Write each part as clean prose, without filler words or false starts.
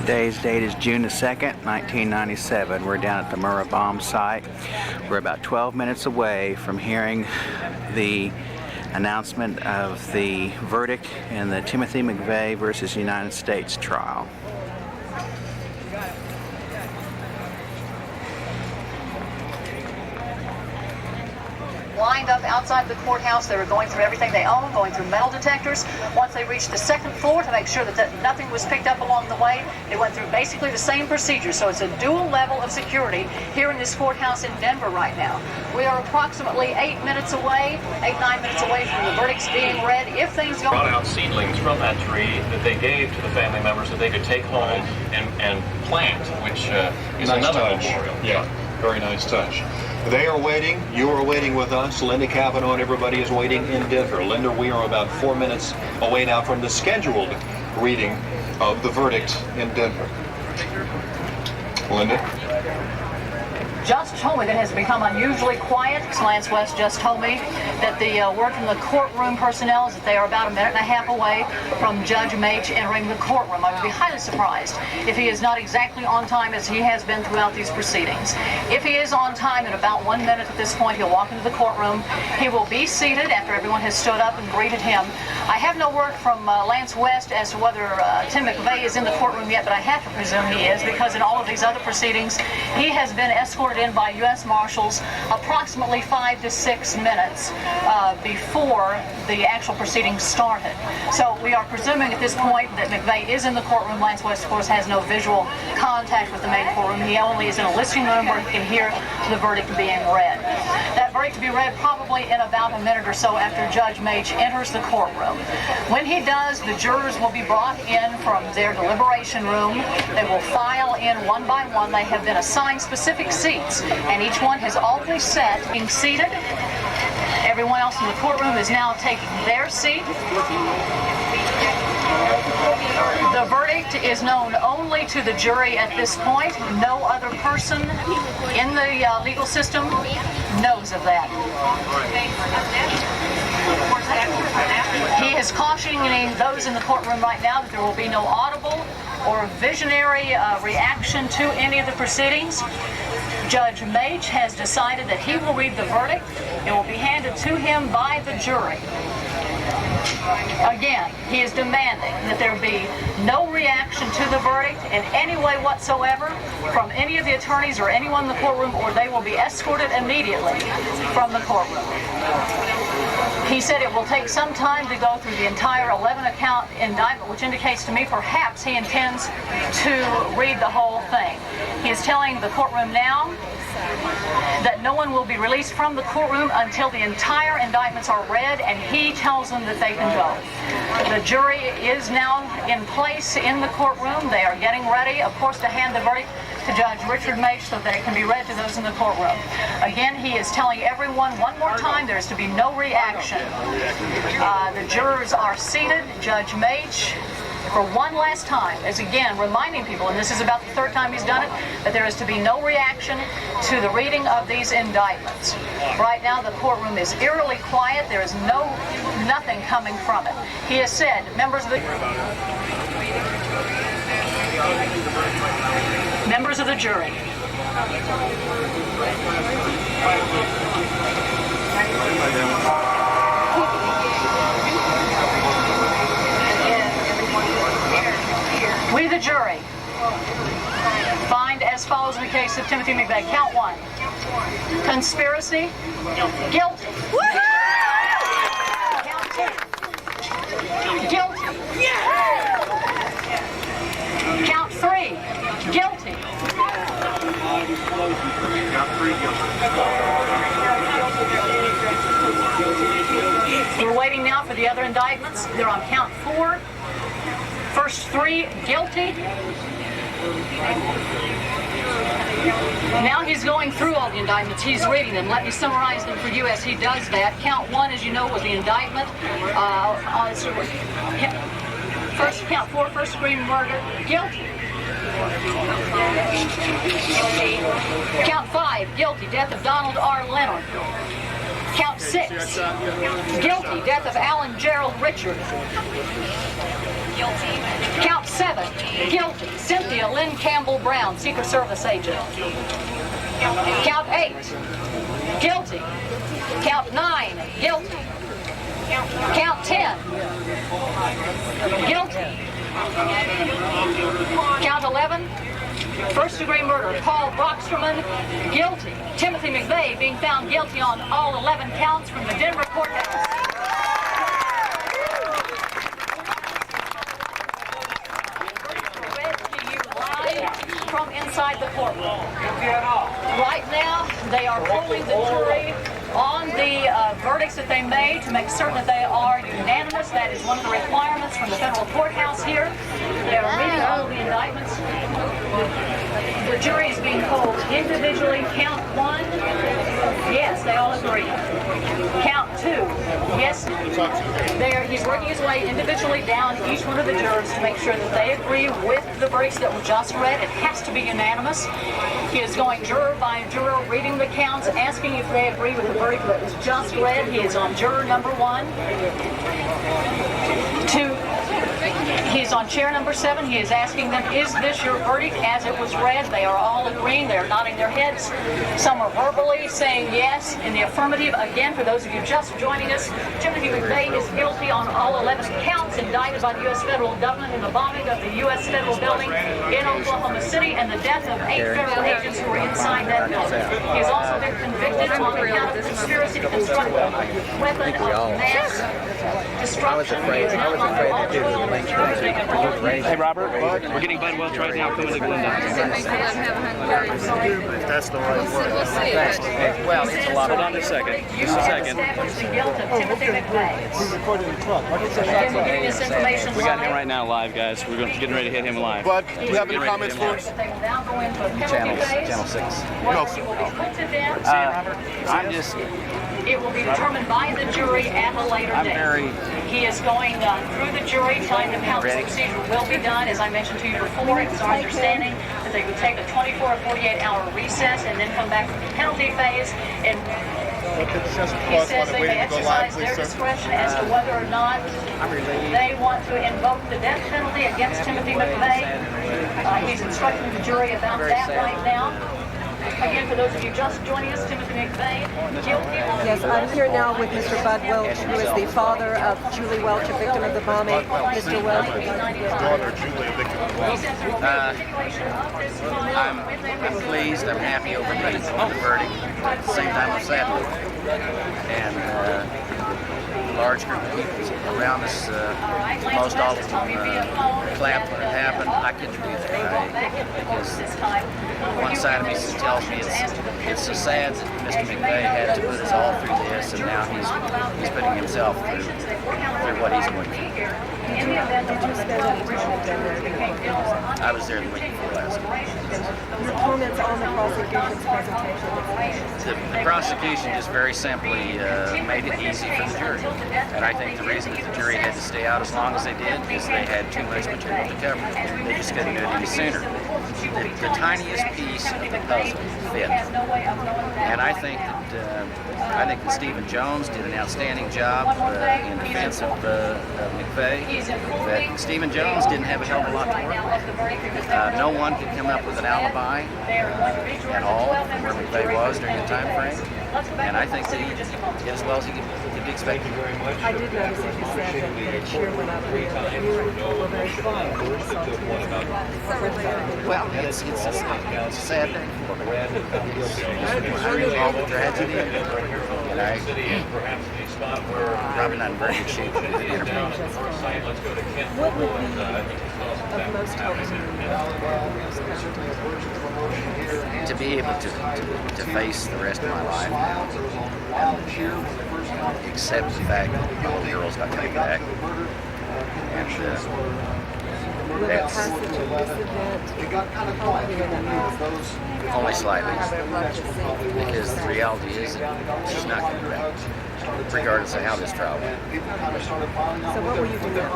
Today's date is June the 2nd, 1997. We're down at the Murrah bomb site. We're about 12 minutes away from hearing the announcement of the verdict in the Timothy Mcveigh versus United States trial. Lined up outside the courthouse. They were going through everything they own, going through metal detectors. Once they reached the second floor to make sure that nothing was picked up along the way, they went through basically the same procedure. So it's a dual level of security here in this courthouse in Denver right now. We are approximately 9 minutes away from the verdicts being read. If things go... Brought out seedlings from that tree that they gave to the family members that they could take home and plant, which is nice another touch. memorial. Yeah, very nice touch. They are waiting. You are waiting with us. Linda Cavanaugh and everybody is waiting in Denver. Linda, we are about 4 minutes away now from the scheduled reading of the verdict in Denver. Linda? Just told me that it has become unusually quiet. Lance West just told me that the word from the courtroom personnel is that they are about 1.5 minutes away from Judge Mage entering the courtroom. I would be highly surprised if he is not exactly on time as he has been throughout these proceedings. If he is on time in about 1 minute at this point, he'll walk into the courtroom. He will be seated after everyone has stood up and greeted him. I have no word from Lance West as to whether Tim Mcveigh is in the courtroom yet, but I have to presume he is, because in all of these other proceedings, he has been escorted in by U.S. Marshals approximately 5 to 6 minutes before the actual proceedings started. So we are presuming at this point that Mcveigh is in the courtroom. Lance West, of course, has no visual contact with the main courtroom. He only is in a listening room where he can hear the verdict being read. That verdict to be read probably in about a minute or so after Judge Mage enters the courtroom. When he does, the jurors will be brought in from their deliberation room. They will file in one by one. They have been assigned specific seats, and each one has already sat being seated. Everyone else in the courtroom is now taking their seat. The verdict is known only to the jury at this point. No other person in the legal system knows of that. He is cautioning those in the courtroom right now that there will be no audible or visionary reaction to any of the proceedings. Judge Mage has decided that he will read the verdict. It will be handed to him by the jury. Again, he is demanding that there be no reaction to the verdict in any way whatsoever from any of the attorneys or anyone in the courtroom, or they will be escorted immediately from the courtroom. He said it will take some time to go through the entire 11-count indictment, which indicates to me perhaps he intends to read the whole thing. He is telling the courtroom now that no one will be released from the courtroom until the entire indictments are read, and he tells them that they can go. The jury is now in place in the courtroom. They are getting ready, of course, to hand the verdict to Judge Richard Mage so that it can be read to those in the courtroom. Again, he is telling everyone one more time there is to be no reaction. The jurors are seated. Judge Mage, for one last time, is again reminding people, and this is about the third time he's done it, that there is to be no reaction to the reading of these indictments. Right now, the courtroom is eerily quiet. There is nothing coming from it. He has said, members of the jury. We, the jury, find as follows in the case of Timothy Mcveigh. Count 1. Conspiracy. Guilty. Count 2. Guilty. Count 3. Guilty. We're waiting now for the other indictments. They're on count 4. First 3, guilty. Now he's going through all the indictments. He's reading them. Let me summarize them for you as he does that. Count 1, as you know, was the indictment. First, count 4, first-degree murder, guilty. Count 5, guilty, death of Donald R. Leonard. Count 6, guilty, death of Alan Gerald Richard. Guilty. Count 7, guilty, Cynthia Lynn Campbell Brown, Secret Service agent. Count 8, guilty. Count 9, guilty. Count 10, guilty. Count 11, first-degree murder, Paul Broxterman, guilty. Timothy Mcveigh being found guilty on all 11 counts from the Denver courthouse. From inside the courtroom. Right now, they are polling the jury on the verdicts that they made to make certain that they are unanimous. That is one of the requirements from the federal courthouse here. They are reading all of the indictments. The jury is being polled individually. Count 1, yes, they all agree. Count 2, yes. He's working his way individually down each one of the jurors to make sure that they agree with the verdicts that were just read. It has to be unanimous. He is going juror by juror, reading the counts, asking if they agree with the verdict that was just read. He is on juror number 1. He's on chair number 7. He is asking them, is this your verdict as it was read? They are all agreeing. They are nodding their heads. Some are verbally saying yes in the affirmative. Again, for those of you just joining us, Timothy Mcveigh is guilty on all 11 counts indicted by the U.S. federal government in the bombing of the U.S. Federal Building in Oklahoma City and the death of 8 federal agents who were inside that building. He has also been convicted on the count of conspiracy to construct a weapon of mass destruction. Hey Robert, we're getting Bud Welch right now coming to Glendale. That's the right word. Well, it's a lot. Hold on a second. Just a second. We got him right now live, guys. We're getting ready to hit him live. Bud, do you have any comments for us? Channel 6. No. I'm just... It will be determined by the jury at a later date. He is going through the jury, telling them how this procedure will be done. As I mentioned to you before, it was our understanding that they would take a 24 or 48-hour recess and then come back from the penalty phase. And he says they may exercise their discretion as to whether or not they want to invoke the death penalty against Timothy Mcveigh. He's instructing the jury about that right now. Again, for those of you just joining us, Timothy Mcveigh, guilty on... Yes, I'm here now with Mr. Bud Welch, who is the father of Julie Welch, a victim of the bombing. Mr. Welch. Daughter Julie, a victim of the bombing. I'm pleased, I'm happy over the verdict. At the same time, I'm sad. And a large group of people around us, most all of them clapped when it happened. I couldn't do that, because one side of me tells me it's so sad that Mr. Mcveigh had to put us all through this, and now he's putting himself through what he's going through. I was there the week before last. Your comments on the prosecution's presentation? The prosecution just very simply made it easy for the jury. And I think the reason that the jury had to stay out as long as they did is they had too much material to cover. They just couldn't do it any sooner. The tiniest piece of the puzzle fit. And I think that Stephen Jones did an outstanding job in defense of Mcveigh. But Stephen Jones didn't have a hell of a lot to work with. No one could come up with an alibi at all from where Mcveigh was during the time frame. And I think that he did as well as he could be expected. I did notice that you said that the cheer went up and you were very quiet. Well, it's a sad day for me. All the tragedy, and I'm probably not in very good shape for the interview. What would be of most help to be able to face the rest of my life and accept the fact that the little girl's not coming back. And that's only slightly, because the reality is that she's not coming back, regardless of how this trial went. So what will you do now?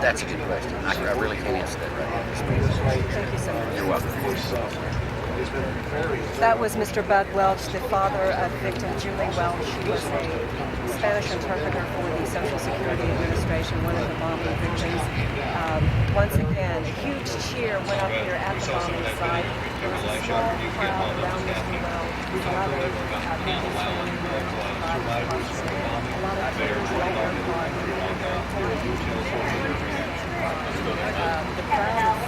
That's a good question. I really can't answer that right now. Thank you so much. You're welcome. That was Mr. Bud Welch, the father of victim Julie Welch. She was a Spanish interpreter for the Social Security Administration, one of the bombing victims. Once again, a huge cheer went up here at the bombing site. There was a small crowd around Mr. Welch. A lot of people standing there. A lot of tears on their part. The crowd